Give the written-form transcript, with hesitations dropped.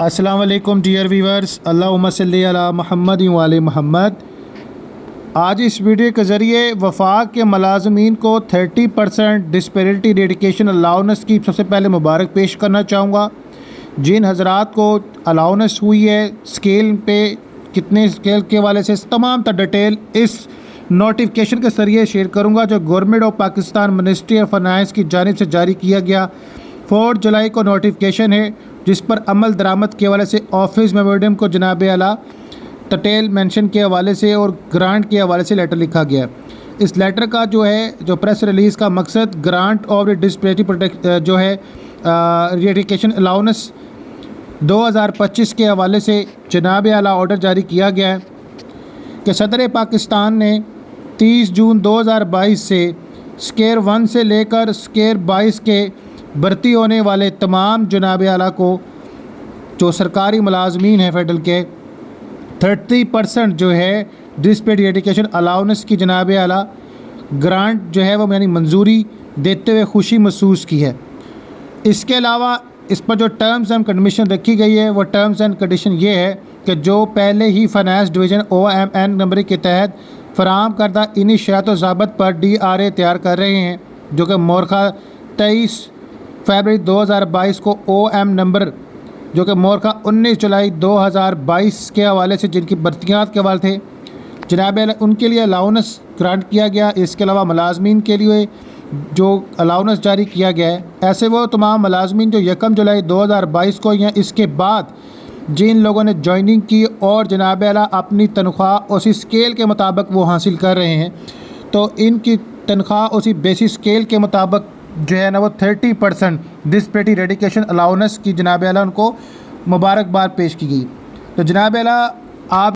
अस्सलाम वालेकुम dear viewers, अल्लाहुम्मा सल्ली अला मुहम्मद व आले मुहम्मद। आज इस वीडियो के ज़रिए वफाक के मुलाज़मीन को 30% डिस्पेरिटी डेडिकेशन अलाउंस की सबसे पहले मुबारक पेश करना चाहूँगा। जिन हज़रात को अलाउंस हुई है स्केल पे कितने स्केल के वाले से तमाम तर डिटेल इस नोटिफिकेशन के ज़रिए शेयर करूँगा जो government of Pakistan ministry of finance की जानिब से जारी किया गया। 4 जुलाई को नोटिफिकेशन है जिस पर अमल दरामद के हवाले से ऑफिस मेमोरेंडम को जनाब आला डिटेल मेंशन के हवाले से और ग्रांट के हवाले से लेटर लिखा गया। इस लेटर का जो प्रेस रिलीज़ का मकसद ग्रांट ऑफ डिस्पेरिटी प्रोटेक्ट जो है रेडिकेशन अलाउंस 2025 के हवाले से जनाब आला ऑर्डर जारी किया गया है कि सदर पाकिस्तान ने 30 जून 2022 से स्केल 1 से लेकर स्केल 22 के भर्ती होने वाले तमाम जनाब आला को जो सरकारी मुलाजमीन हैं फेडरल के 30% जो है डिस्पेरिटी डेडिकेशन अलाउंस की जनाब आला ग्रांट जो है वो यानी मंजूरी देते हुए खुशी महसूस की है। इसके अलावा इस पर जो टर्म्स एंड कंडीशन रखी गई है वो टर्म्स एंड कंडीशन ये है कि जो पहले ही फाइनेंस डिवीज़न OMN नंबर के तहत फराहम करदा इन्हीं शर्त व ज़ाबत पर DRA तैयार कर रहे हैं जो कि मोरखा 23 फरवरी 2022 को OM नंबर जो कि मोरखा 19 जुलाई 2022 के हवाले से जिनकी भर्तियाँ के हवाले थे जनाब उनके लिए अलाउंस ग्रांट किया गया। इसके अलावा मुलाजमीन के लिए जो अलाउंस जारी किया गया है ऐसे वो तमाम मुलाजमीन जो 1 जुलाई 2022 को या इसके बाद जिन लोगों ने ज्वाइनिंग की और जनाब आला अपनी तनख्वाह उसी स्केल के मुताबिक वो हासिल कर रहे हैं तो इनकी तनख्वाह उसी बेसिस स्केल के मुताबिक जो है ना वो 30% डिस्पेरिटी डेडिकेशन अलाउंस की जनाब आला उनको मुबारकबाद पेश की गई। तो जनाब आला आप